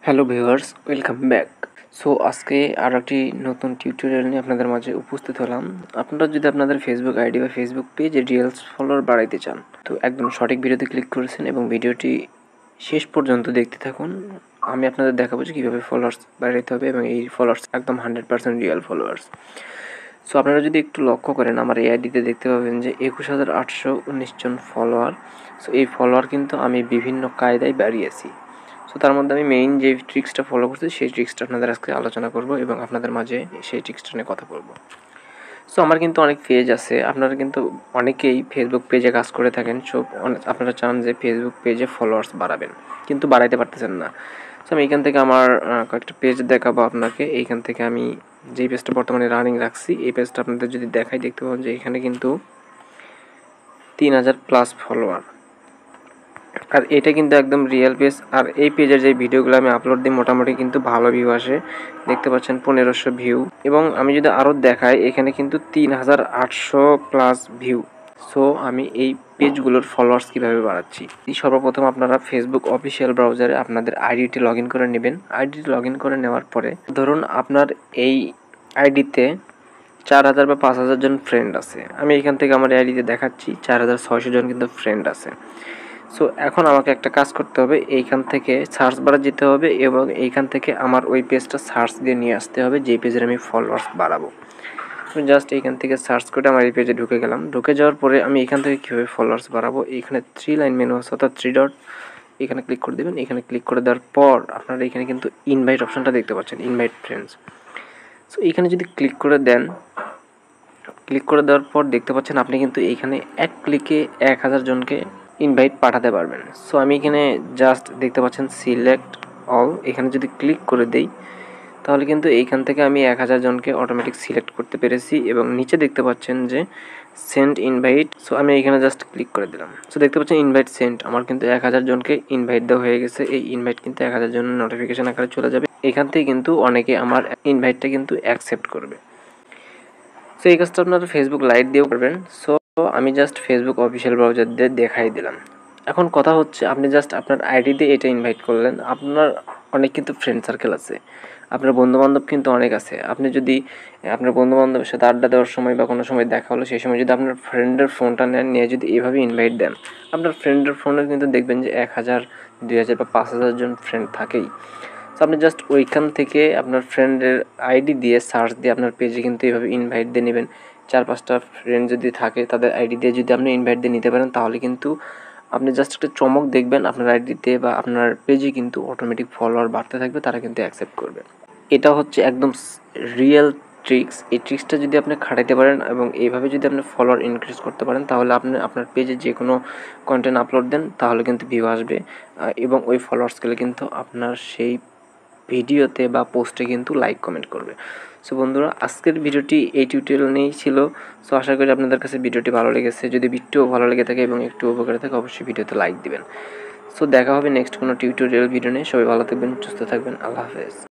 Hello viewers, welcome back. So আজকে আর একটি নতুন টিউটোরিয়াল নিয়ে আপনাদের মাঝে উপস্থিত হলাম। আপনারা যদি আপনাদের ফেসবুক আইডি বা ফেসবুক পেজে রিলস ফলোয়ার বাড়াইতে চান, তো একদম সঠিক ভিডিওতে ক্লিক করেছেন এবং ভিডিওটি শেষ পর্যন্ত দেখতে থাকুন। আমি আপনাদের দেখাবো যে কীভাবে ফলোয়ার্স বাড়াইতে হবে এবং এই ফলোয়ার্স একদম 100% রিয়েল ফলোয়ার্স। সো আপনারা যদি একটু লক্ষ্য করেন, আমার এই আইডিতে দেখতে পাবেন যে 21,819 জন ফলোয়ার। সো এই ফলোয়ার কিন্তু আমি বিভিন্ন কায়দায় বাড়িয়েছি। সো তার মধ্যে আমি মেইন যে ট্রিক্সটা ফলো করছি সেই ট্রিক্সটা আপনাদের আজকে আলোচনা করব এবং আপনাদের মাঝে সেই ট্রিক্সটা নিয়ে কথা বলবো। সো আমার কিন্তু অনেক পেজ আছে, আপনারা কিন্তু অনেকেই ফেসবুক পেজে কাজ করে থাকেন। সো আপনারা চান যে ফেসবুক পেজে ফলোয়ার্স বাড়াবেন, কিন্তু বাড়াইতে পারতেছেন না। সো আমি এইখান থেকে আমার কয়েকটা পেজ দেখাবো আপনাকে। এইখান থেকে আমি যেই পেজটা বর্তমানে রানিং রাখছি, এই পেজটা আপনাদের যদি দেখাই দেখতে পাবেন যে এখানে কিন্তু 3,000+ ফলোয়ার। আর এটা কিন্তু একদম রিয়েল পেজ। আর এই পেজের যে ভিডিওগুলো আমি আপলোড দিই মোটামুটি কিন্তু ভালো ভিউ আসে, দেখতে পাচ্ছেন 1500 ভিউ। এবং আমি যদি আরও দেখাই, এখানে কিন্তু 3,800+ ভিউ। সো আমি এই পেজগুলোর ফলোয়ার্স কীভাবে বাড়াচ্ছি, সর্বপ্রথম আপনারা ফেসবুক অফিসিয়াল ব্রাউজারে আপনাদের আইডিটি লগ ইন করে নেবেন। আইডিটি লগ ইন করে নেওয়ার পরে ধরুন আপনার এই আইডিতে 4,000 বা 5,000 জন ফ্রেন্ড আছে। আমি এখান থেকে আমার আইডিতে দেখাচ্ছি 4,600 জন কিন্তু ফ্রেন্ড আছে। সো এখন আমাকে একটা কাজ করতে হবে, এইখান থেকে সার্চ বারে যেতে হবে এবং এইখান থেকে আমার ওই পেজটা সার্চ দিয়ে নিয়ে আসতে হবে যেই পেজের আমি ফলোয়ার্স বাড়াবো। আমি জাস্ট এইখান থেকে সার্চ করে আমার এই পেজে ঢুকে গেলাম। ঢুকে যাওয়ার পরে আমি এখান থেকে কীভাবে ফলোয়ার্স বাড়াবো, এইখানে 3 লাইন মেনু আছে, অর্থাৎ 3 ডট, এখানে ক্লিক করে দেবেন। এখানে ক্লিক করে দেওয়ার পর আপনারা এখানে কিন্তু ইনভাইট অপশানটা দেখতে পাচ্ছেন, ইনভাইট ফ্রেন্ডস। সো এইখানে যদি ক্লিক করে দেন, ক্লিক করে দেওয়ার পর দেখতে পাচ্ছেন আপনি কিন্তু এইখানে এক ক্লিকে 1,000 জনকে ইনভাইট পাঠাতে পারবেন। সো আমি এখানে জাস্ট দেখতে পাচ্ছেন সিলেক্ট অল, এখানে যদি ক্লিক করে দেই তাহলে কিন্তু এইখান থেকে আমি 1,000 জনকে অটোমেটিক সিলেক্ট করতে পেরেছি এবং নিচে দেখতে পাচ্ছেন যে সেন্ড ইনভাইট। সো আমি এখানে জাস্ট ক্লিক করে দিলাম। সো দেখতে পাচ্ছেন ইনভাইট সেন্ড, আমার কিন্তু 1,000 জনকে ইনভাইট দেওয়া হয়ে গেছে। এই ইনভাইট কিন্তু 1,000 জনের নোটিফিকেশান আকারে চলে যাবে। এখান থেকে কিন্তু অনেকে আমার ইনভাইটটা কিন্তু অ্যাকসেপ্ট করবে। সো এই কাজটা আপনারা ফেসবুক লাইট দিয়েও করবেন। সো আমি জাস্ট ফেসবুক অফিসিয়াল ব্রাউজার দিয়ে দেখাই দিলাম। এখন কথা হচ্ছে, আপনি জাস্ট আপনার আইডি দিয়ে এটা ইনভাইট করলেন, আপনার অনেক কিন্তু ফ্রেন্ড সার্কেল আছে, আপনার বন্ধুবান্ধব কিন্তু অনেক আছে। আপনি যদি আপনার বন্ধুবান্ধবের সাথে আড্ডা দেওয়ার সময় বা কোনো সময় দেখা হলো, সেই সময় যদি আপনার ফ্রেন্ডের ফোনটা নেন, নিয়ে যদি এভাবে ইনভাইট দেন, আপনার ফ্রেন্ডের ফোনে কিন্তু দেখবেন যে 1,000, 2,000 বা 5,000 জন ফ্রেন্ড থাকেই। সো আপনি জাস্ট ওইখান থেকে আপনার ফ্রেন্ডের আইডি দিয়ে সার্চ দিয়ে আপনার পেজে কিন্তু এইভাবে ইনভাইট দিয়ে নেবেন। 4-5টা ফ্রেন্ড যদি থাকে তাদের আইডি দিয়ে যদি আপনি ইনভাইট দিয়ে নিতে পারেন, তাহলে কিন্তু আপনি জাস্ট একটা চমক দেখবেন আপনার আইডিতে বা আপনার পেজে কিন্তু অটোমেটিক ফলোয়ার বাড়তে থাকবে, তারা কিন্তু অ্যাকসেপ্ট করবে। এটা হচ্ছে একদম রিয়েল ট্রিক্স। এই ট্রিক্সটা যদি আপনি খাটাইতে পারেন এবং এইভাবে যদি আপনি ফলোয়ার ইনক্রিজ করতে পারেন, তাহলে আপনি আপনার পেজে যে কোনো কন্টেন্ট আপলোড দেন তাহলে কিন্তু ভিউ আসবে এবং ওই ফলোয়ার্সগুলো কিন্তু আপনার সেই ভিডিওতে বা পোস্টে কিন্তু লাইক কমেন্ট করবে। সো বন্ধুরা, আজকের ভিডিওটি এই টিউটোরিয়াল নিয়েই ছিল। সো আশা করি আপনাদের কাছে ভিডিওটি ভালো লেগেছে। যদি ভিডিও ভালো লেগে থাকে এবং একটু উপকারে থাকে, অবশ্যই ভিডিওতে লাইক দিবেন। সো দেখা হবে নেক্সট কোনো টিউটোরিয়াল ভিডিও নিয়ে। সবাই ভালো থাকবেন, সুস্থ থাকবেন। আল্লাহ হাফেজ।